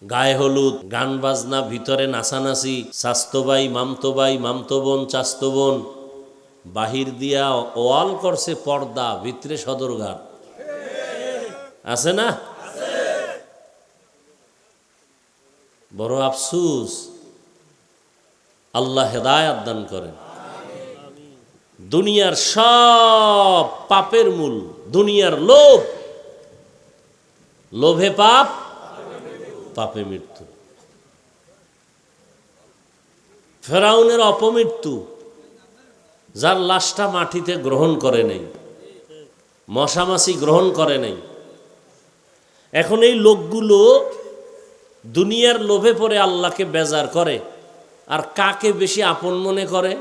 গায়ে হলুদ, গান বাজনা, ভিতরে নাচানাচি, চাস্তো ভাই, মামতো ভাই, মামতো বোন, চাস্তো বোন, বাহির দিয়া ওয়াল করছে পর্দা, ভিতরে সদরঘাট। আছে না? বড় আফসুস। আল্লাহ হেদায়েত দান করেন। দুনিয়ার সব পাপের মূল দুনিয়ার লোভ, লোভে পাপ, পাপে মৃত্যু। ফেরাউনের অপমৃত্যু, যার লাশটা মাটিতে গ্রহণ করে নেই, মশামাছি গ্রহণ করে নেই। এখন এই লোকগুলো দুনিয়ার লোভে পড়ে আল্লাহকে বেজার করে, আর কাকে বেশি আপন মনে করে?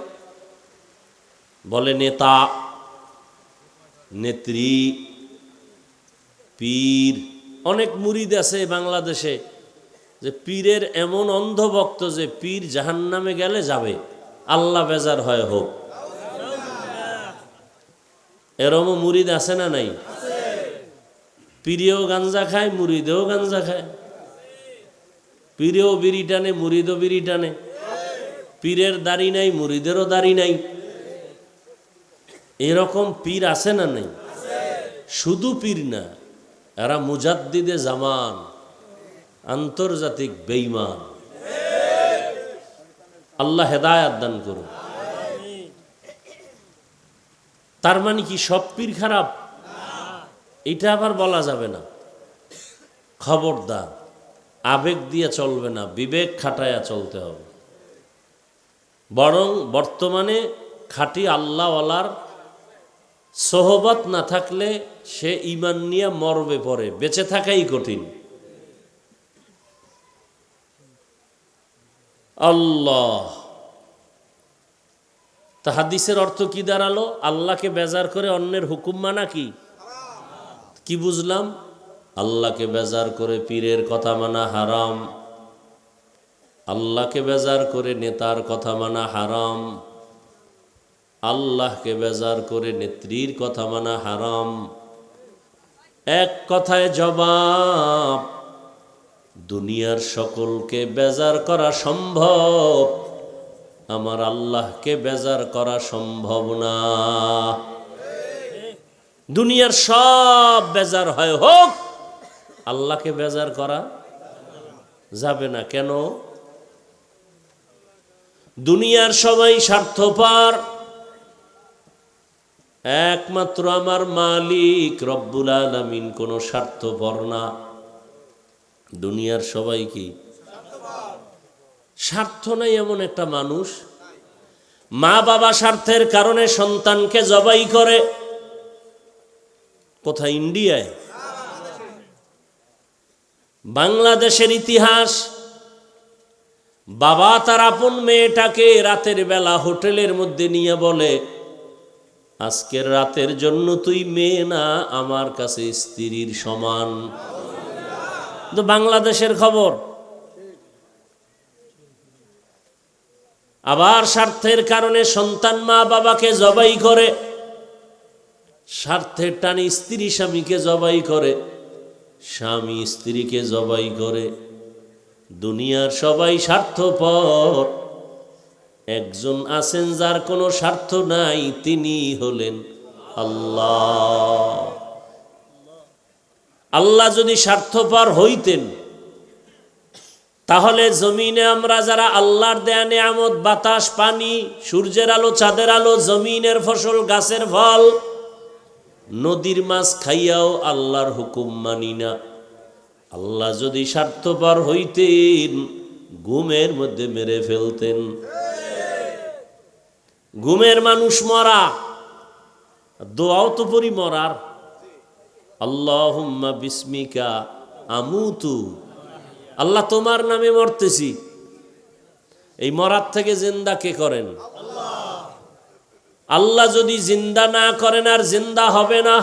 বলে নেতা, নেত্রী, পীর। অনেক মুরিদ আছে বাংলাদেশে যে পীরের এমন অন্ধভক্ত যে পীর জাহান্নামে গেলে যাবে, আল্লাহ বেজার হয় হোক। এরমও মুরিদ আছে না নাই? পীরেও গাঞ্জা খায়, মুরিদেও গাঞ্জা খায়। পীরেও বিড়ি টানে, মুরিদও বিড়ি টানে। পীরের দাড়ি নাই, মুরিদেরও দাড়ি নাই। এরকম পীর আছে না নাই? শুধু পীর না, এরা মুজাদ্দিদে জামান, আন্তর্জাতিক বেঈমান। আল্লাহ হেদায়েত দান করুন। তার মানে কি সব পীর খারাপ? এটা আবার বলা যাবে না। খবরদার, আবেগ দিয়ে চলবে না, বিবেক খাটায়া চলতে হবে। বরং বর্তমানে খাঁটি আল্লাহওয়ালার সোহবত না থাকলে সে ঈমান নিয়ে মরবে, পড়ে বেঁচে থাকাই কঠিন। আল্লাহ, তা হাদিসের অর্থ কি দাঁড়ালো? আল্লাহকে বেজার করে অন্যের হুকুম মানা কি বুঝলাম? আল্লাহকে বেজার করে পীরের কথা মানা হারাম, আল্লাহকে বেজার করে নেতার কথা মানা হারাম, আল্লাহকে বেজার করে নেত্রীর কথা মানা হারাম। এক কথায় জবাব, দুনিয়ার সকলকে বেজার করা সম্ভব, আমার আল্লাহকে বেজার করা সম্ভব না। দুনিয়ার সব বেজার হয় হোক, আল্লাহকে বেজার করা যাবে না। কেন? দুনিয়ার সবাই স্বার্থপর, একমাত্র আমার মালিক রব্বুল আলামিন কোনো স্বার্থপর না। দুনিয়ার সবাই কি স্বার্থ নাই? এমন একটা মানুষ, মা বাবা স্বার্থের কারণে সন্তানকে জবাই করে। কোথায়? ইন্ডিয়ায়। বাংলাদেশের ইতিহাস, বাবা তার আপন মেয়েটাকে রাতের বেলা হোটেলের মধ্যে নিয়ে বলে, আজকের রাতের জন্য তুই মেয়ে না, আমার কাছে স্ত্রীর সমান। তো বাংলাদেশের খবর। আবার স্বার্থের কারণে সন্তান মা বাবাকে জবাই করে, স্বার্থের টানে স্ত্রী স্বামীকে জবাই করে, স্বামী স্ত্রীকে জবাই করে। দুনিয়ার সবাই স্বার্থপর, একজন আছেন যার কোনো স্বার্থ নাই, তিনি হলেন আল্লাহ। আল্লাহ যদি স্বার্থপর হইতেন, তাহলে জমিনে আমরা যারা আল্লাহর দেয়া নেয়ামত, বাতাস, পানি, সূর্যের আলো, চাঁদের আলো, জমিনের ফসল, গাছের ফল, নদীর মাছ খাইয়াও আল্লাহর হুকুম মানি না। আল্লাহ যদি স্বার্থপর হইতেন, ঘুমের মধ্যে মেরে ফেলতেন। ঘুমের মানুষ মরা, দোয়াও তো পড়ি মরার, আল্লাহুম্মা বিসমিকা আমুতু, আল্লাহ তোমার নামে মরতেছি। এই মরার থেকে জিন্দা কে করেন? আল্লাহ যদি জিন্দা না করেন, আর জিন্দা হবে না।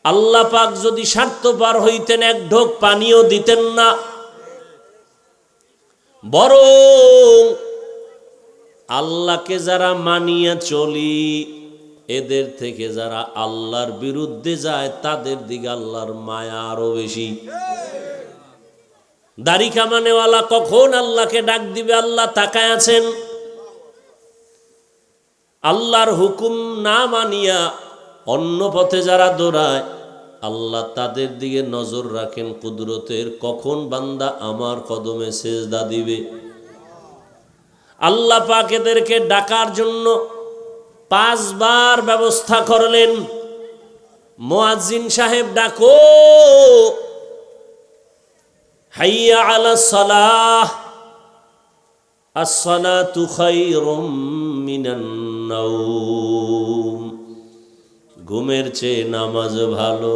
আল্লাহ পাক যদি স্বার্থপর হইতেন, এক ঢোক পানিও দিতেন না। বরং আল্লাহকে যারা মানিয়া চলি, এদের থেকে যারা আল্লাহর বিরুদ্ধে যায় তাদের দিকে আল্লাহর মায়া আরো বেশি। দাড়ি কামানেওয়ালা কখন আল্লাহকে ডাক দিবে আল্লাহ তাকায় আছেন। আল্লাহর হুকুম না মানিয়া অন্য পথে যারা দৌড়ায় আল্লাহ তাদের দিকে নজর রাখেন কুদরতের, কখন বান্দা আমার কদমে সেজদা দিবে। আল্লাহ পাক এদেরকে ডাকার জন্য 5 বার ব্যবস্থা করলেন। মুয়াজ্জিন সাহেব ডাকো, হাইয়া আলাস সালাহ, আস-সালাতু খায়রুম মিনান নাওম। ঘুমের চেয়ে নামাজ ভালো,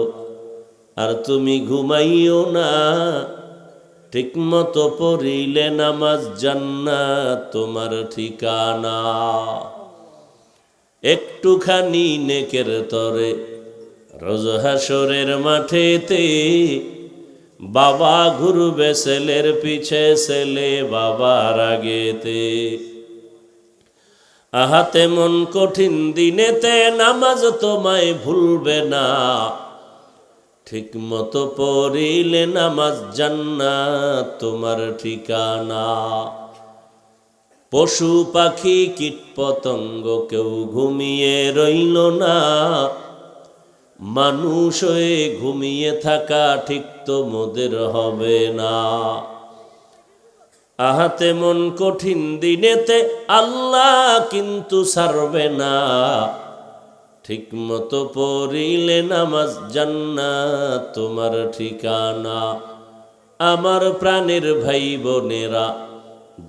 আর তুমি ঘুমাইও না, ঠিকমতো পড়িলে নামাজ জান্নাত তোমার ঠিকানা। একটুখানি নেকের তরে রোজ হাসরের মাঠেতে বাবা ঘুরবে ছেলের পিছে, ছেলে বাবার আগেতে। আহাতে মন কঠিন দিনেতে নামাজ তোমায় ভুলবে না, ঠিক মতো পড়িলে নামাজ জান্নাত তোমার ঠিকানা। পশু পাখি কীট পতঙ্গ কেউ ঘুমিয়ে রইল না, মানুষ হয়ে ঘুমিয়ে থাকা ঠিক তো মোদের হবে না। আহাতে মন কঠিন দিনেতে আল্লাহ কিন্তু ছাড়বে না, ঠিক মতো পড়িলে নামাজ জান্নাত তোমার ঠিকানা। আমার প্রাণের ভাই বোনেরা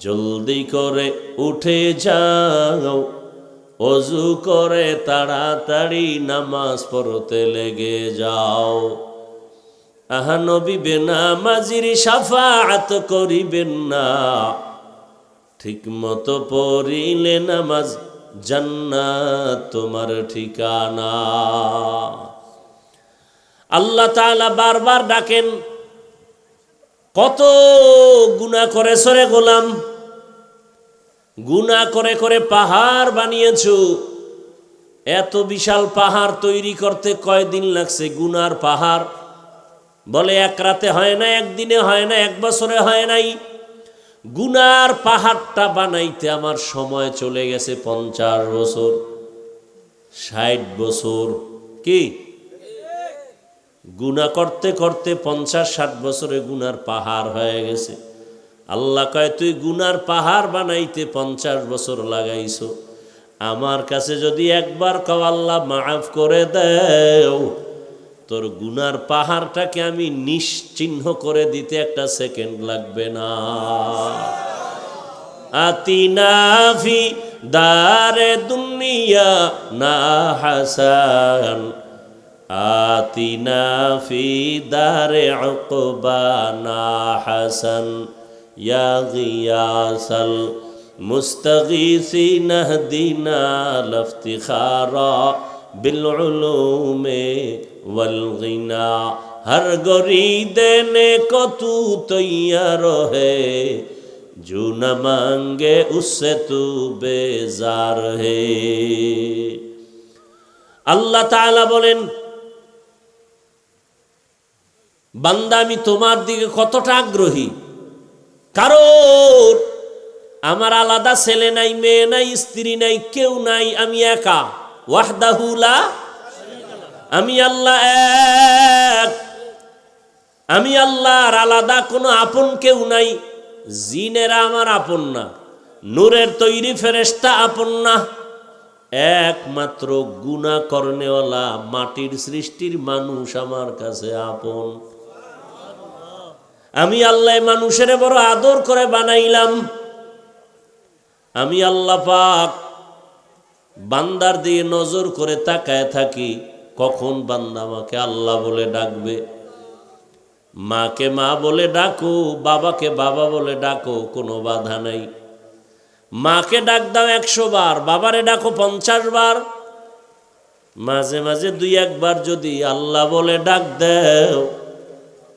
জলদি করে উঠে যাও, ওযু করে তাড়াতাড়ি নামাজ পড়তে লেগে যাও। আহা নবী বেনামাজির শাফাআত করিবেন না, ঠিক মতো পড়িলে নামাজ জান্নাত তোমার ঠিকানা। আল্লাহ তাআলা বারবার ডাকেন, কত গুনাহ করেছ রে গোলাম, গুনাহ করে করে পাহাড় বানিয়েছো। এত বিশাল পাহাড় তৈরি করতে কয়দিন লাগছে? গুনার পাহাড় বলে এক রাতে হয় না, একদিনে হয় না, এক বছরে হয় নাই। গুনার পাহাড়টা বানাইতে আমার সময় চলে গেছে 50 বছর, 60 বছর। কি গুনাহ করতে করতে 50-60 বছরে গুনার পাহাড় হয়ে গেছে। আল্লাহ কয়, তুই গুনার পাহাড় বানাইতে 50 বছর লাগাইছো, আমার কাছে যদি একবার কও আল্লাহ মাফ করে দেও, তোর গুনার পাহাড়টাকে আমি নিশ্চিহ্ন করে দিতে একটা সেকেন্ড লাগবে না। আতিনা ফি দারে দুনিয়া না হাসান, আতিনা ফি দারে উকবা না হাসান, ইয়া গিয়াসাল মুস্তাগীসিন হদিনা লফতিখারা বিল উলুমে वल गिना। हर गरी देने को तू तैयार है, जो न मांगे उससे तू बेजार है। আল্লাহ তাআলা বলেন, বান্দা আমি তোমার দিকে কতটা আগ্রহী, কারণ আমার আলাদা ছেলে নাই, মেয়ে নাই, স্ত্রী নাই, কেউ নাই, আমি একা। ওয়াহদাহু লা, আমি আল্লাহ এক, আমি আল্লাহর আলাদা কোনো আপন কেউ নাই। জিনেরা আমার আপন না, নূরের তৈরি ফেরেশতা আপন না, একমাত্র গুনাহ করনেওয়ালা মাটির সৃষ্টির মানুষ আমার কাছে আপন। আমি আল্লাহ মানুষের বড় আদর করে বানাইলাম। আমি আল্লাহ পাক বান্দার দিয়ে নজর করে তাকায় থাকি, কখন বান্দা আমাকে আল্লাহ বলে ডাকবে। মাকে মা বলে ডাকো, বাবাকে বাবা বলে ডাকো, কোনো বাধা নাই। মাকে ডাক দাও 100 বার, বাবারে ডাকো 50 বার। মাঝে মাঝে 2-1 বার যদি আল্লাহ বলে ডাক দেও,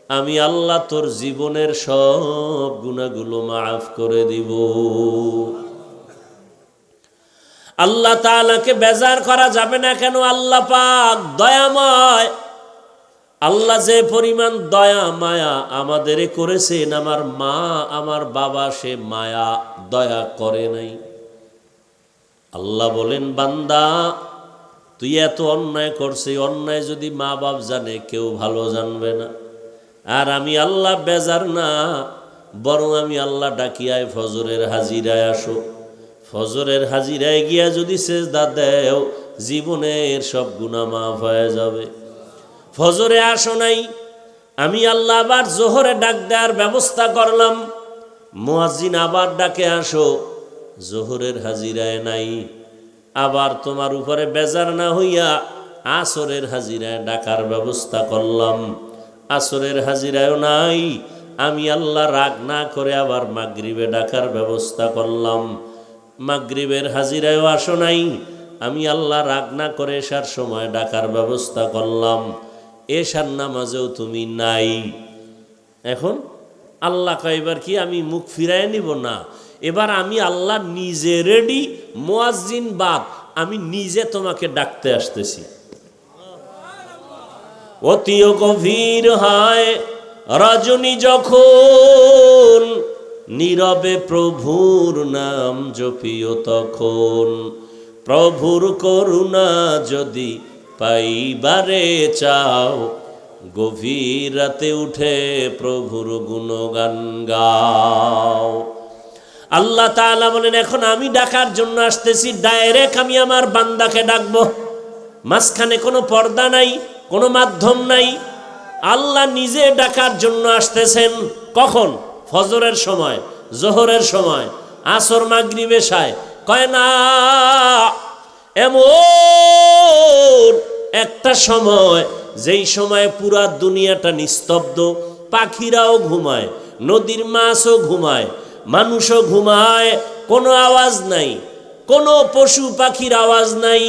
আমি আল্লাহ তোর জীবনের সব গুনাহগুলো মাফ করে দিব। আল্লাহ তাআলাকে বেজার করা যাবে না কেন? আল্লাহ পাক দয়াময়। আল্লাহ যে পরিমাণ দয়া মায়া আমাদের করেছেন, আমার মা আমার বাবা সে মায়া দয়া করে নাই। আল্লাহ বলেন, বান্দা তুই এত অন্যায় করছে, অন্যায় যদি মা বাপ জানে কেউ ভালো জানবে না। আর আমি আল্লাহ বেজার না, বরং আমি আল্লাহ ডাকিয়ায় ফজরের হাজিরায় আসো। ফজরের হাজিরায় গিয়া যদি সেজদা দেও, জীবনের সব গুনাহ মাফ হয়ে যাবে। ফজরে আসো নাই, আমি আল্লাহ আবার জোহরে ডাক দেওয়ার ব্যবস্থা করলাম। মুয়াজ্জিন আবার ডাকে আসো, জোহরের হাজিরায় নাই। আবার তোমার উপরে বেজার না হইয়া আসরের হাজিরায় ডাকার ব্যবস্থা করলাম। আসরের হাজিরায়ও নাই, আমি আল্লাহ রাগ না করে আবার মাগরিবে ডাকার ব্যবস্থা করলাম। মাগরিবের হাজিরায়ও আসো নাই, আমি আল্লাহ রাগ না করে এশার সময় ডাকার ব্যবস্থা করলাম। এশার নামাজেও তুমি নাই। এখন আল্লাহ কয়বার কি আমি মুখ ফিরায় নিব না, এবার আমি আল্লাহ নিজে রেডি, মুয়াজ্জিন বাদ, আমি নিজে তোমাকে ডাকতে আসতেছি। অতিও গভীর হয় রজনী যখন, নীরবে প্রভুর নাম জপিও তখন। প্রভুর করুণা যদি পাইবারে চাও, গভীর রাতে উঠে প্রভুর গুণগান গাও। আল্লাহ তাআলা বলেন, এখন আমি ডাকার জন্য আসতেছি, ডাইরেক্ট আমি আমার বান্দাকে ডাকবো। মাঝখানে কোনো পর্দা নাই, কোনো মাধ্যম নাই। আল্লাহ নিজে ডাকার জন্য আসতেছেন। কখন? ফজরের সময়, জোহরের সময়, আসর, মাগরিব, এশায়। কয় না, এমন একটা সময় যেই সময় পুরা দুনিয়াটা নিস্তব্ধ, পাখিরাও ঘুমায়, নদীর মাছও ঘুমায়, মানুষও ঘুমায়, কোনো আওয়াজ নাই, কোনো পশু পাখির আওয়াজ নাই,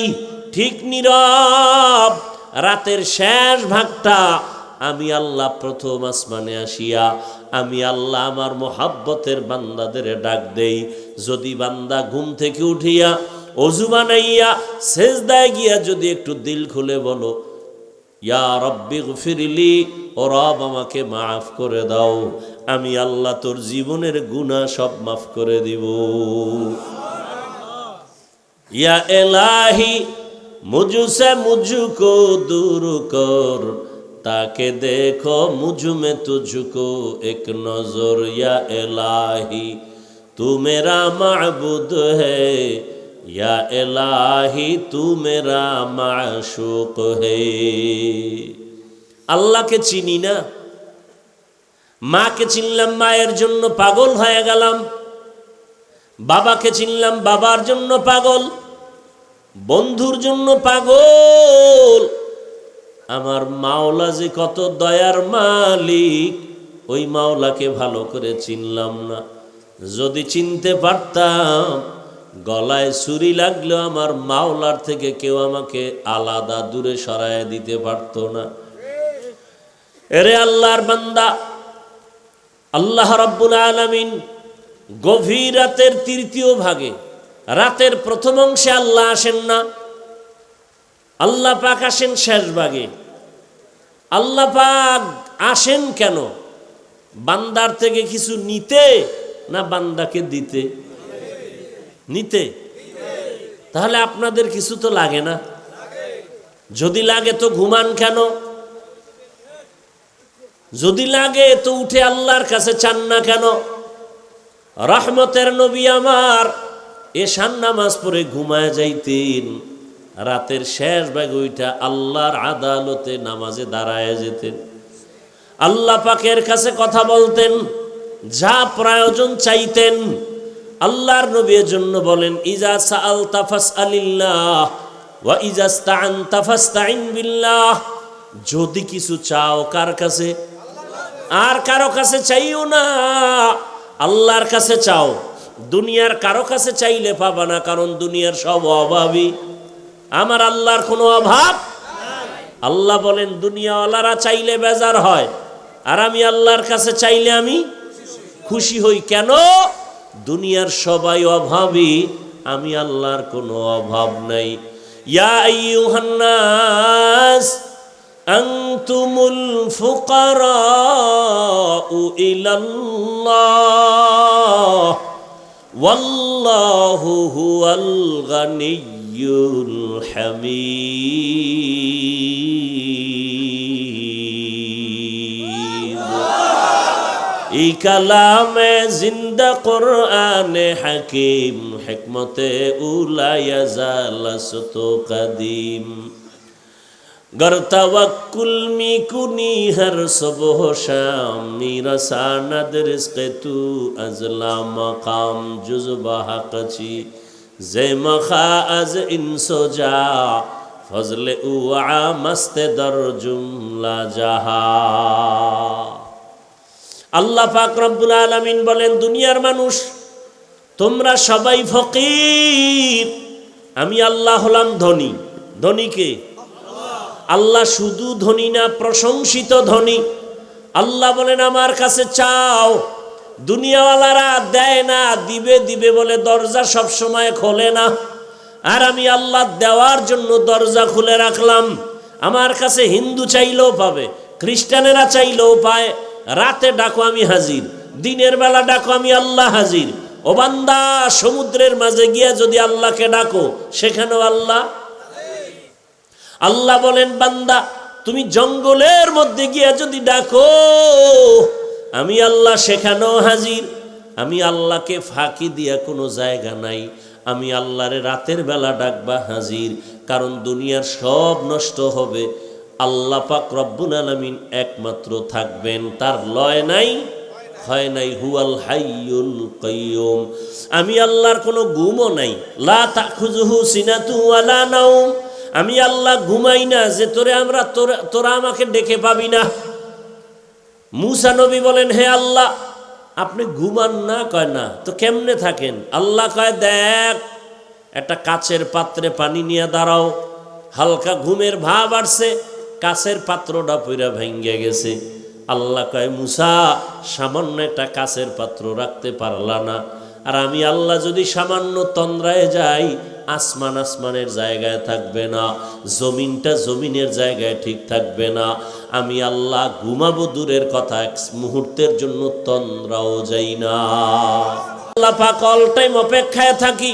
ঠিক নীরব। রাতের শেষ ভাগটা আমি আল্লাহ প্রথম আসমানে আসিয়া আমি আল্লাহ আমার মোহাব্বতের বান্দাদের ডাক দেই। যদি বান্দা ঘুম থেকে উঠিয়া অজু বানাইয়া সেজদায় গিয়া যদি একটু দিল খুলে বলো, ইয়া রব্বি গফিরলি, ও রব আমাকে মাফ করে দাও, আমি আল্লাহ তোর জীবনের গুনাহ সব মাফ করে দিব। ইয়া এলাহি মুঝসে মুঝকো দূর কর, তাকে দেখো মুঝ মে তুঝকো এক নজর। ইয়া এলাহি তু মেরা মাবুদ है, या इलाही तू मेरा माशूक है। আল্লাহকে চিনি না, মাকে চিনলাম, মায়ের জন্য পাগল হয়ে গেলাম, বাবাকে চিনলাম, বাবার জন্য পাগল, বন্ধুর জন্য পাগল। আমার মাওলা যে কত দয়ার মালিক, ওই মাওলাকে ভালো করে চিনলাম না। যদি চিনতে পারতাম, গলায় ছুরি লাগলেও আমার মাওলার থেকে কেউ আমাকে আলাদা দূরে সরায় দিতে পারতো না। এরে আল্লাহর বান্দা, আল্লাহ রাব্বুল আলামিন গভীর রাতের তৃতীয় ভাগে, রাতের প্রথম অংশে আল্লাহ আসেন না, আল্লাহ পাক আসেন শেষ ভাগে। আল্লাহ পাক আসেন কেন? বান্দার থেকে কিছু নিতে না বান্দাকে দিতে? নিতে। তাহলে আপনাদের কিছু তো লাগে না? যদি লাগে তো ঘুমান কেন? যদি লাগে তো উঠে আল্লাহর কাছে চান না কেন? রহমতের নবী আমার এশার নামাজ পড়ে ঘুমায় যাইতেন, রাতের শেষ ভাগ ওইটা আল্লাহর আদালতে নামাজে দাঁড়ায় যেতেন, আল্লাহ পাকের কাছে কথা বলতেন, যা প্রয়োজন চাইতেন। আল্লাহর নবীর জন্য বলেন, ইজা সাআলতা ফাসআলিল্লাহ ওয়া ইজা ইসতাআনতা ফাসতাইন বিল্লাহ। যদি কিছু চাও কার কাছে? আর কারো কাছে চাইও না, আল্লাহর কাছে চাও। দুনিয়ার কারো কাছে চাইলে পাবা না, কারণ দুনিয়ার সব অভাবী, আমার আল্লাহর কোনো অভাব। আল্লাহ বলেন, দুনিয়াওয়ালারা চাইলে বেজার হয়, আর আমি আল্লাহর কাছে চাইলে আমি খুশি হই। কেন? দুনিয়ার সবাই অভাবী, আমি আল্লাহর কোনো অভাব নাই। ইয়া আইয়ুহান নাস আনতুমুল ফুকারাউ ইলাল্লাহ ওয়াল্লাহু হুয়াল গানিয়্যুল হামিদ। এই কালামে জিন্দা কোরআনে হাকিম হিকমতে উলায়া জালাসত কাদিম गर तवक्कुल मी कुनी हर सुबह शाम मेरा सानद रिज़्क़ तू अज़ला मकाम जुज़बा हक़ची ज़े मखा अज़ इंसो जा फज़ल उआ मस्त दर जुमला जहा। আল্লাহ পাক রব্বুল আলামিন বলেন, দুনিয়ার মানুষ তোমরা সবাই ফকির, আমি আল্লাহ হলাম ধনী। ধনী কে? আল্লাহ শুধু ধনী না, প্রশংসিত ধনী। আল্লাহ বলেন আমার কাছে চাও। দুনিয়াওয়ালারা দেয় না, দিবে দিবে বলে দরজা সব সময় খোলে না, আর আমি আল্লাহ দেওয়ার জন্য দরজা খুলে রাখলাম। আমার কাছে হিন্দু চাইলেও পাবে, খ্রিস্টানেরা চাইলেও পায়। রাতে ডাকো আমি হাজির, দিনের বেলা ডাকো আমি আল্লাহ হাজির। ও বান্দা, সমুদ্রের মাঝে গিয়া যদি আল্লাহকে ডাকো সেখানেও আল্লাহ। আল্লাহ বলেন বান্দা তুমি জঙ্গলের মধ্যে গিয়া যদি ডাকো আমি আল্লাহ সেখানেও হাজির। আমি আল্লাহকে ফাঁকি দিয়া কোনো জায়গা নাই। আমি আল্লাহরে রাতের বেলা ডাকবা হাজির, কারণ দুনিয়ার সব নষ্ট হবে, আল্লাহ পাক রব্বুল আলামিন একমাত্র থাকবেন, তার লয় নাই হয় নাই। হুয়াল হাইয়ুল কাইয়ুম। আমি আল্লাহর কোনো ঘুমও নাই। লা তাখুযুহু সিনাতু ওয়ালা নাওম। আমি আল্লাহ ঘুমাই না যে তোরা আমাকে ডেকে পাবি না। মুসা নবী বলেন, হে আল্লাহ আপনি ঘুমান না? কয় না, তো কেমনে থাকেন? আল্লাহ কয় দেখ, একটা কাচের পাত্রে পানি নিয়ে দাঁড়াও। হালকা ঘুমের ভাব আসছে, কাচের পাত্রটা পুরা ভেঙে গেছে। আল্লাহ কয় মুসা সামান্য একটা কাচের পাত্র রাখতে পারলা না? আর আমি আল্লাহ যদি সামান্য তন্দ্রায় যাই, আসমান আসমানের জায়গায় থাকবে না, জমিনটা জমিনের জায়গায় ঠিক থাকবে না। আমি আল্লাহ ঘুমাবো দূরের কথা, এক মুহূর্তের জন্য তন্দ্রাও যাই না। আল্লাহ পাক অল টাইম অপেক্ষায় থাকি,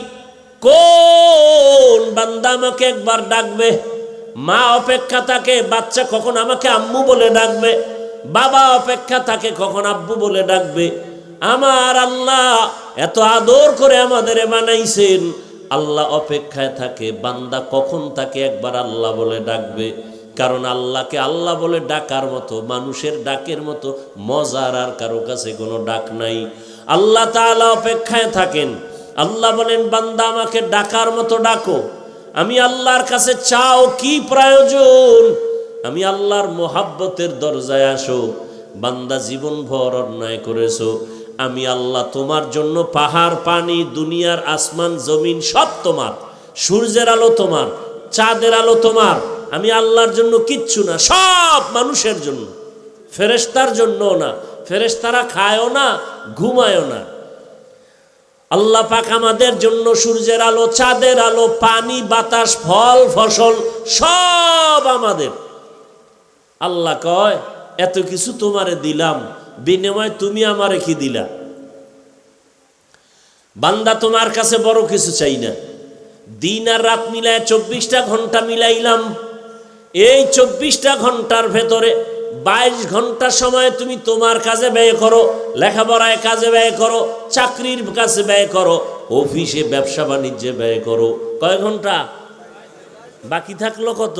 কোন বান্দা আমাকে একবার ডাকবে। মা অপেক্ষা থাকে বাচ্চা কখন আমাকে আম্মু বলে ডাকবে, বাবা অপেক্ষা থাকে কখন আব্বু বলে ডাকবে। আমার আল্লাহ এত আদর করে আমাদের বানাইছেন, আল্লাহ অপেক্ষায় থাকে বান্দা কখন তাকে একবার আল্লাহ বলে ডাকবে। কারণ আল্লাহকে আল্লাহ বলে ডাকার মতো, মানুষের ডাকের মতো মজার আর কারো কাছে কোনো ডাক নাই। আল্লাহ তাআলা অপেক্ষায় থাকেন। আল্লাহ বলেন বান্দা আমাকে ডাকার মতো ডাকো। আমি আল্লাহর কাছে চাও, কি প্রয়োজন? আমি আল্লাহর মোহাব্বতের দরজায় আসো। বান্দা জীবন ভর অন্যায় করেছো, আমি আল্লাহ তোমার জন্য পাহাড় পানি দুনিয়ার আসমান জমিন সব তোমার, সূর্যের আলো তোমার, চাঁদের আলো তোমার। আমি আল্লাহর জন্য কিচ্ছু না, সব মানুষের জন্য, ফেরেশতার জন্য না। ফেরেশতারা খায়ও না, ঘুমায়ও না। আল্লাহ পাক আমাদের জন্য সূর্যের আলো, চাঁদের আলো, পানি, বাতাস, ফল ফসল সব আমাদের। আল্লাহ কয় এত কিছু তোমারে দিলাম, বিনিময় তুমি আমারে কি দিলা? বান্দা তোমার কাছে বড় কিছু চাই না। দিন আর রাত মিলায় 24টা ঘন্টা মিলাইলাম। এই 24টা ঘন্টার ভেতরে 22 ঘন্টা সময় তুমি তোমার কাজে ব্যয় করো, লেখাপড়ায় কাজে ব্যয় করো, চাকরির কাছে ব্যয় করো, অফিসে ব্যবসা বাণিজ্যে ব্যয় করো। কয় ঘন্টা বাকি থাকলো? কত?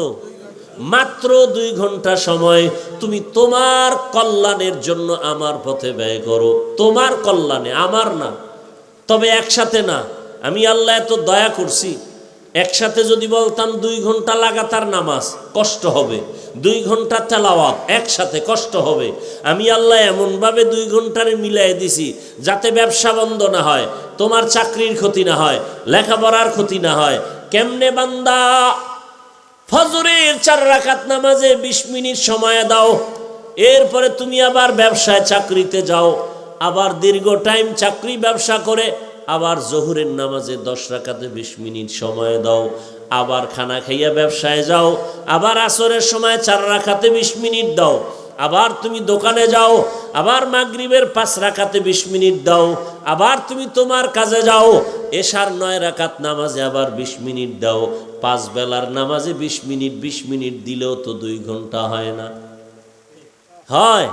মাত্র 2 ঘন্টা সময় তুমি তোমার কল্যাণের জন্য আমার পথে ব্যয় করো। তোমার কল্যাণে, আমার না। তবে একসাথে না। আমি আল্লাহ এত দয়া করছি, একসাথে যদি বলতাম 2 ঘন্টা লাগাতার নামাজ, কষ্ট হবে। 2 ঘন্টা তেলাওয়াত একসাথে, কষ্ট হবে। আমি আল্লাহ এমনভাবে 2 ঘন্টারে মিলাই দিছি যাতে ব্যবসা বন্ধ না হয়, তোমার চাকরির ক্ষতি না হয়, লেখাপড়ার ক্ষতি না হয়। কেমনে বান্দা? ফজরের 4 রাকাত নামাজে 20 মিনিট সময় দাও, এরপরে তুমি আবার ব্যবসায় চাকরিতে যাও, আবার দীর্ঘ টাইম চাকরি ব্যবসা করে আবার জোহরের নামাজে 10 রাকাতে 20 মিনিট সময় দাও, আবার খানা খাইয়া ব্যবসায় যাও, আবার আসরের সময় 4 রাকাতে 20 মিনিট দাও, আবার তুমি দোকানে যাও, আবার মাগরিবের 5 রাকাতে 20 মিনিট দাও, আবার তুমি তোমার কাজে যাও, এশার 9 রাকাত নামাজে আবার 20 মিনিট দাও, 5 বেলার নামাজে 20 মিনিট 20 মিনিট দিলেও তো 2 ঘন্টা হয় না? হয়?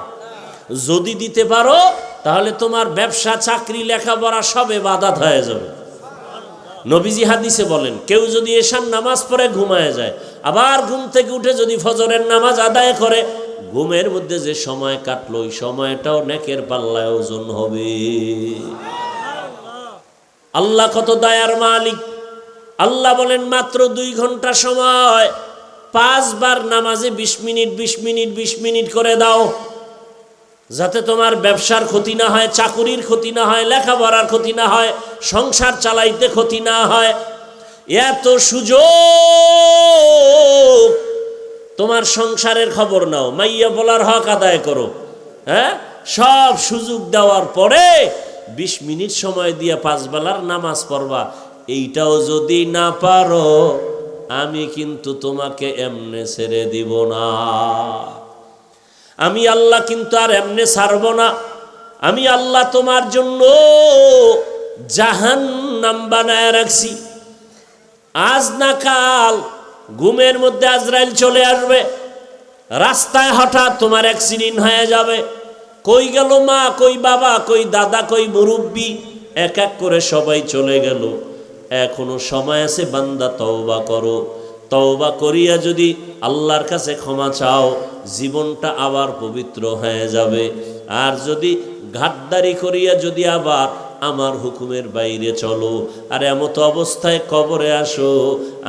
যদি দিতে পারো তাহলে তোমার ব্যবসা, চাকরি, লেখাপড়া সবে বাধাত হয়ে যাবে। নবীজি হাদিসে বলেন, কেউ যদি এশার নামাজ পড়ে ঘুমায় যায়, আবার ঘুম থেকে উঠে যদি ফজরের নামাজ আদায় করে, ঘুমের মধ্যে যে সময় কাটলো ওই সময়টাও নেকের পাল্লায় ওজন হবে। আল্লাহ কত দয়ার মালিক। আল্লাহ বলেন মাত্র 2 ঘন্টা সময় 5 বার নামাজে 20 মিনিট 20 মিনিট 20 মিনিট করে দাও, যাতে তোমার ব্যবসার ক্ষতি না হয়, চাকুরির ক্ষতি না হয়, লেখাপড়ার ক্ষতি না হয়, সংসার চালাইতে ক্ষতি না হয়। এত সুযোগ, তোমার সংসারের খবর নাও, মাইয়া বলার হক আদায় করো, হ্যাঁ, সব সুযোগ দেওয়ার পরে 20 মিনিট সময় দিয়ে 5 বেলার নামাজ পড়বা। এইটাও যদি না পারো, আমি কিন্তু তোমাকে এমনে ছেড়ে দিব না। আমি আল্লাহ কিন্তু আর এমনে ছাড়ব না। আমি আল্লাহ তোমার জন্য জাহান্নাম বানায় রাখছি। আজ না কাল ঘুমের মধ্যে আজরাইল চলে আসবে, রাস্তায় হঠাৎ তোমার অ্যাক্সিডেন্ট হয়ে যাবে। কই গেল মা, কই বাবা, কই দাদা, কই মুরব্বি, এক এক করে সবাই চলে গেল। এখনো সময় আছে, বান্দা তওবা করো। তওবা করিয়া যদি আল্লাহর কাছে ক্ষমা চাও, জীবনটা আবার পবিত্র হয়ে যাবে। আর যদি ঘাটদারি করিয়া যদি আবার আমার হুকুমের বাইরে চলো আর এমত অবস্থায় কবরে আসো,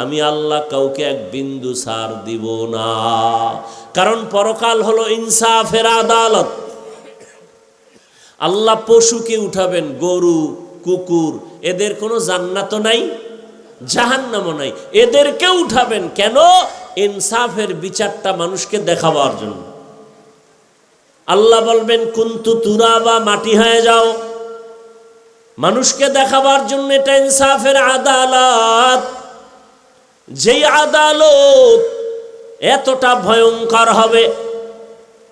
আমি আল্লাহ কাউকে এক বিন্দু ছাড় দিব না। কারণ পরকাল হলো ইনসাফের আদালত। আল্লাহ পশুকে উঠাবেন, গরু, কুকুর, এদের কোনো জান্নাতও নাই, জাহান্নামও নাই, এদেরকে উঠাবেন। কেন? ইনসাফের বিচারটা মানুষকে দেখাবার জন্য। আল্লাহ বলবেন কুন্তু তুরাবা, মাটি হয়ে যাও, মানুষকে দেখাবার জন্য। এটা ইনসাফের আদালত। যেই আদালত এতটা ভয়ঙ্কর হবে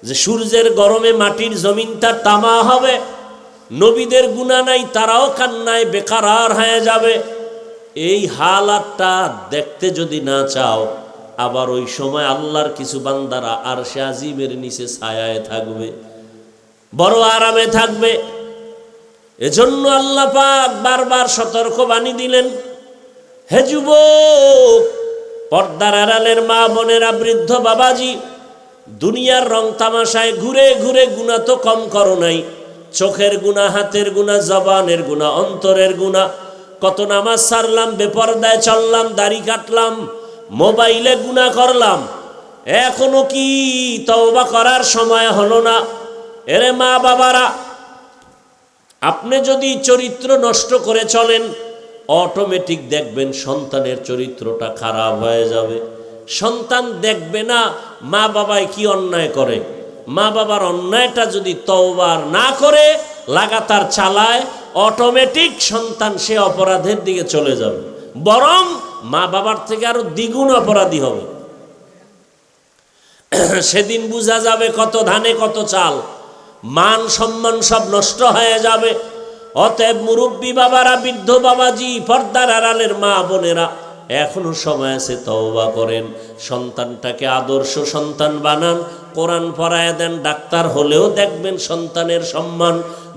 যে সূর্যের গরমে মাটির জমিনটা তামা হবে। নবীদের গুনাহ নাই, তারাও কান্নায় বেকারার হয়ে যাবে। এই হালাতটা দেখতে যদি না চাও, আবার ওই সময় আল্লাহর কিছু বান্দারা আরশে আজিমের নিচে ছায়ায় থাকবে, বড় আরামে থাকবে। এজন্য আল্লাহ পাক বারবার সতর্ক বাণী দিলেন, হে যুবক, পর্দার আড়ালের মা বোনেরা, বৃদ্ধ বাবাজি, দুনিয়ার রং তামাশায় ঘুরে ঘুরে গুনাহ তো কম করো নাই। চোখের গুনাহ, হাতের গুনাহ, জবানের গুনাহ, অন্তরের গুনাহ। কত নামাজ ছাড়লাম, বেপরদায় চললাম, দাড়ি কাটলাম, মোবাইলে গুনাহ করলাম, এখনো কি তওবা করার সময় হলো না? এরে মা বাবারা, আপনি যদি চরিত্র নষ্ট করে চলেন, অটোমেটিক দেখবেন সন্তানের চরিত্রটা খারাপ হয়ে যাবে। সন্তান দেখবে না মা বাবায় কি অন্যায় করে। মা বাবার অন্যায়টা যদি তওবা না করে লাগাতার চালায়, অটোমেটিক সন্তান সে অপরাধের দিকে চলে যাবে, বরং মা বাবার থেকে আরো দ্বিগুণ অপরাধী হবে। সেদিন বোঝা যাবে কত ধানে কত চাল, মান সম্মান সব নষ্ট হয়ে যাবে। অতএব মুরব্বী বাবারা, বৃদ্ধ বাবাজি, পর্দার আড়ালের মা বোনেরা, এখনো সময় আছে, তওবা করেন। সন্তানটাকে আদর্শ সন্তান বানান, কোরআন পড়ায় দেন। ডাক্তার হলেও দেখবেন সন্তানের সম্মান,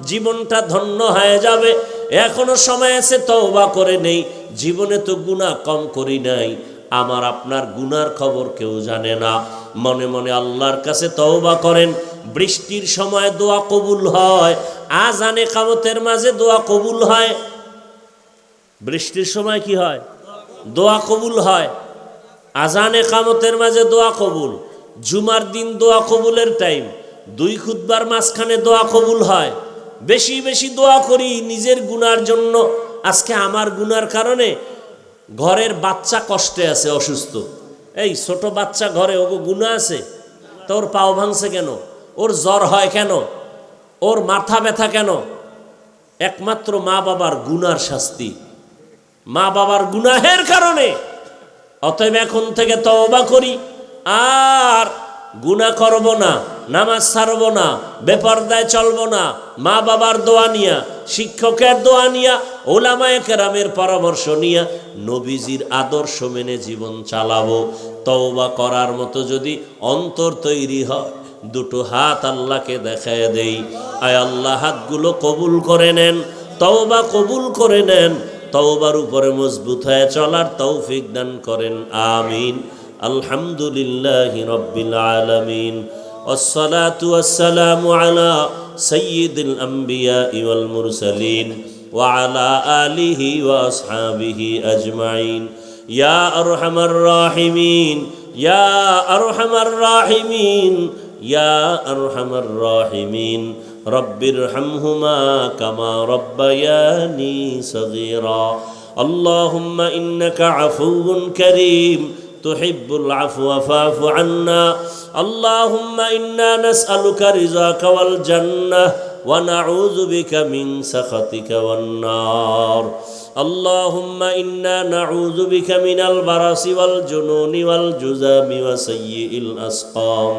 জীবনটা ধন্য হয়ে যাবে। এখনো সময় আছে, তওবা করে নেই। জীবনে তো গুনাহ কম করি নাই, আমার আপনার গুনার খবর কেউ জানে না। মনে মনে আল্লাহর কাছে তওবা করেন। বৃষ্টির সময় দোয়া কবুল হয়, আযান ইকামতের মাঝে দোয়া কবুল হয়। বৃষ্টির সময় কি হয়? দোয়া কবুল হয়। আযান ইকামতের মাঝে দোয়া কবুল। জুমার দিন দোয়া কবুলের টাইম। 2 খুতবার মাঝখানে দোয়া কবুল হয়। বেশি বেশি দোয়া করি নিজের গুনার জন্য। আজকে আমার গুনার কারণে ঘরের বাচ্চা কষ্টে আছে, অসুস্থ। এই ছোট বাচ্চা ঘরে, ওগো গুনাহ আছে? তোর পাও ভাঙছে কেন? ওর জ্বর হয় কেন? ওর মাথা ব্যথা কেন? একমাত্র মা বাবার গুনার শাস্তি, মা বাবার গুনাহের কারণে। অতএব এখন থেকে তওবা করি, আর গুনাহ করব না, নামাজ ছাড়ব না, বেপরদায় চলব না, মা বাবার দোয়া নিয়া, শিক্ষকের দোয়া নিয়া, ওলামায়ে কেরামের পরামর্শ নিয়া নবীজির আদর্শ মেনে জীবন চালাবো। তওবা করার মতো যদি অন্তর তৈরি হয়, দুটো হাত আল্লাহকে দেখায় দেই, আয় আল্লাহ হাতগুলো কবুল করে নেন, তওবা কবুল করে নেন, তওবার উপরে মজবুত হয়ে চলার তৌফিক দান করেন, আমিন। আলহামদুলিল্লাহি রাব্বিল আলামিন, ওয়াসসালাতু ওয়াসসালামু আলা সাইয়্যিদিল আমবিয়া ওয়াল মুরসালিন ওয়া আলা আলিহি ওয়া আসহাবিহি আজমাইন। ইয়া আরহামার রাহিমিন, ইয়া আরহামার রাহিমিন, ইয়া আরহামার রাহিমিন, রব্বিরহামহুমা কামা রব্বায়ানি সগীরা। আল্লাহুম্মা ইন্নাকা আফুউন কারীম তুহিব্বুল আফওয়া ফা'ফু আন্না। আল্লাহুম্মা ইন্না নাসআলুকা রিযাকা ওয়াল জান্নাহ ওয়া নাউযু বিকা মিন সাখাতিকা ওয়ান নার। আল্লাহুম্মা ইন্না নাউযু বিকা মিনাল বারাসি ওয়াল জুনুনি ওয়াল জুযামি ওয়া সাইয়্যিল আসকাম।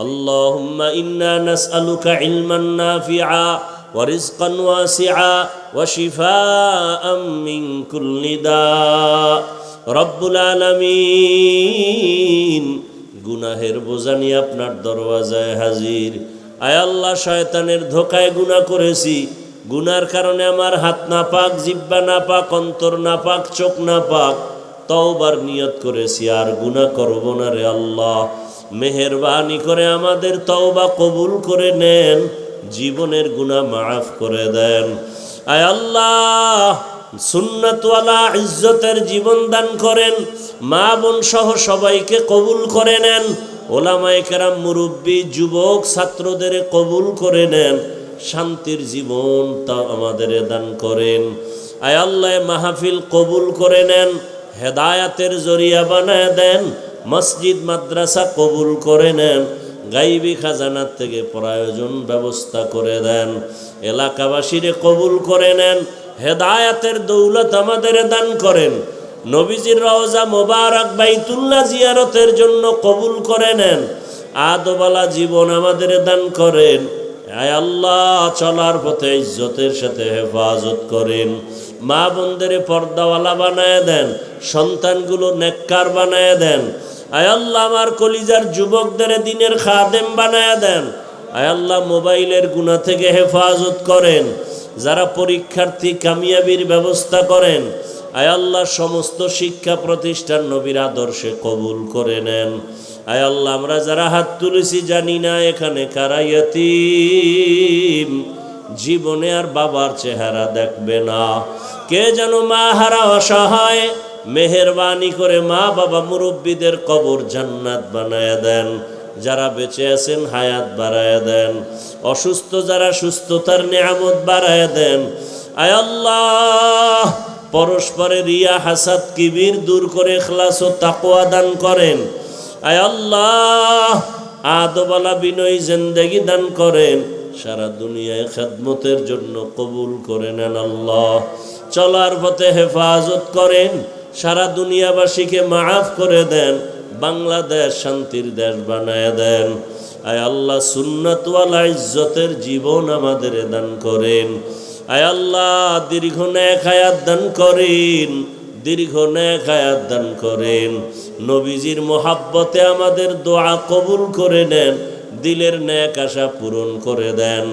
আল্লাহুম্মা ইন্না নাসআলুকা ইলমান নাফিআ ওয়া রিজকান ওয়াসিআ ওয়া শিফাআম মিন কুল্লি দা। রব্বুল আলামিন, গুনাহের বোঝা নিয়ে আপনার দরওয়াজায় হাজির। আয় আল্লাহ, শয়তানের ধোকায় গুনাহ করেছি, গুনার কারণে আমার হাত নাপাক, জিহ্বা নাপাক, অন্তর নাপাক, চোখ নাপাক। তওবার নিয়ত করেছি, আর গুনাহ করব না রে আল্লাহ। মেহেরবানি করে আমাদের তওবা কবুল করে নেন, জীবনের গুনাহ মাফ করে দেন। আয় আল্লাহ, সুন্নাতওয়ালা ইজ্জতের জীবন দান করেন, মা বোন সহ সবাইকে কবুল করে নেন। ওলামায়ে কেরাম, মুরব্বী, যুবক, ছাত্রদের কবুল করে নেন। শান্তির জীবন তা আমাদের দান করেন। আয় আল্লাহ, মাহফিল কবুল করে নেন, হেদায়াতের জরিয়া বানায় দেন। মসজিদ মাদ্রাসা কবুল করে নেন, গাইবী খাজানার থেকে প্রয়োজন ব্যবস্থা করে দেন। এলাকাবাসীরে কবুল করে নেন, হেদায়াতের দৌলত আমাদের দান করেন। নবীজির রওজা মোবারক বাইতুল্লাহ জিয়ারতের জন্য কবুল করে নেন। আদবালা জীবন আমাদের দান করেন। আয় আল্লাহ, চলার পথে ইজ্জতের সাথে হেফাজত করেন। মা বোনদের পর্দাওয়ালা বানায় দেন, সন্তানগুলো নেককার বানায় দেন। আয় আল্লাহ, আমার কলিজার যুবকদের দ্বীনের খাদেম বানায় দেন। আয় আল্লাহ, মোবাইলের গুনাহ থেকে হেফাজত করেন। যারা পরীক্ষার্থী, কামিয়াবির ব্যবস্থা করেন। আয় আল্লাহ, সমস্ত শিক্ষা প্রতিষ্ঠান নবীর আদর্শে কবুল করে নেন। আয় আল্লাহ, আমরা যারা হাত তুলেছি জানি না এখানে কারা ইয়াতীম, জীবনে আর বাবার চেহারা দেখবে না। কে যেন মা হারা অসহায়, মেহেরবানি করে মা বাবা মুরব্বীদের কবর জান্নাত বানায় দেন। যারা বেঁচে আছেন হায়াত বাড়ায় দেন, অসুস্থ যারা সুস্থতার নিয়ামত বাড়ায় দেন। আয় আল্লাহ, পরস্পরের রিয়া, হাসাদ, কিবির দূর করে ইখলাস ও তাকওয়া দান করেন। আয় আল্লাহ, আদবালা বিনয়ী জিন্দেগি দান করেন। সারা দুনিয়ায় খেদমতের জন্য কবুল করে নেন আল্লাহ। চলার পথে হেফাজত করেন, সারা দুনিয়াবাসীকে মাফ করে দেন। বাংলাদেশ শান্তির দেশ বানায় দেন। আয় আল্লাহ, সুন্নাতওয়ালা ইজ্জতের জীবন আমাদের দান করেন। আয় আল্লাহ, দীর্ঘ নেক হায়াত দান করেন, দীর্ঘ নেক হায়াত দান করেন। নবীজির মোহাব্বতে আমাদের দোয়া কবুল করে নেন, দিলের নেক আশা পূরণ করে দেন।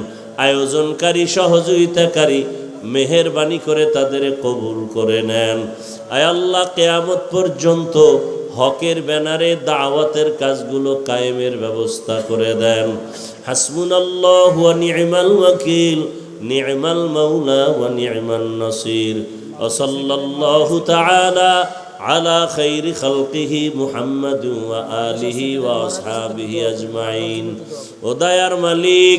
আয়োজনকারী, সহযোগিতাকারী, মেহেরবানি করে তাদের কবুল করে নেন। আয় আল্লাহ, কিয়ামত পর্যন্ত হকের ব্যানারে দাওয়াতের কাজগুলো কায়েমের ব্যবস্থা করে দেন। হাসবুনাল্লাহু ওয়া নি'মাল ওয়াকিল, নি'মাল মাওলা ওয়া নি'মান নাসির। ওয়া সাল্লাল্লাহু তাআলা আলা খাইরি খালকিহি মুহাম্মাদ ওয়া আলিহি ওয়া আসহাবিহি আজমাইন। ও দয়ার মালিক,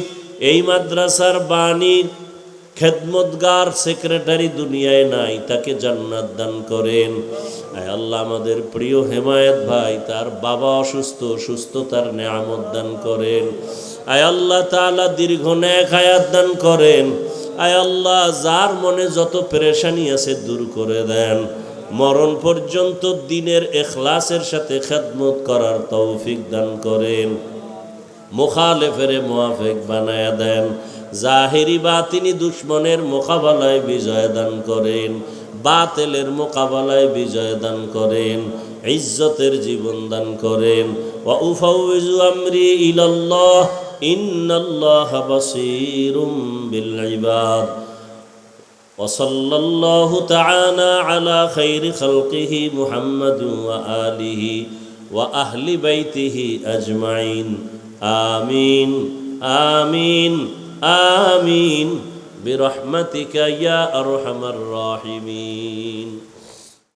এই মাদ্রাসার বাণী, খেদমতগার, সেক্রেটারি দুনিয়ায় নাই, তাকে জান্নাত দান করেন। আয় আল্লাহ, আমাদের প্রিয় হেমায়েত ভাই, তার বাবা অসুস্থ, সুস্থতার নেয়ামত দান করেন। আয় আল্লাহ তাআলা, দীর্ঘ নেক হায়াত দান করেন। আয় আল্লাহ যার মনে যত পেরেশানি আছে দূর করে দেন, মরণ পর্যন্ত দ্বীনের ইখলাসের সাথে খেদমত করার তৌফিক দান করেন, মুখালেফের মুয়াফিক বানায়া দেন, জাহিরি বাতিনি দুশ্মনের মোকাবেলায় বিজয় দান করেন, বাতিলের মোকাবেলায় বিজয় দান করেন, ইজ্জতের জীবন দান করেন। ওয়া উফাউযু আমরি ইলাল্লাহ ইন্নাল্লাহা বাসীরুম বিল ইবাদ। ওয়া সাল্লাল্লাহু তাআলা আলা খাইরি খালকিহি মুহাম্মাদিন ওয়া আলিহি ওয়া আহলি বাইতিহি আজমাইন। আমিন আমিন আমিন বিরহমাতিকা ইয়া আরহামার রাহিমিন।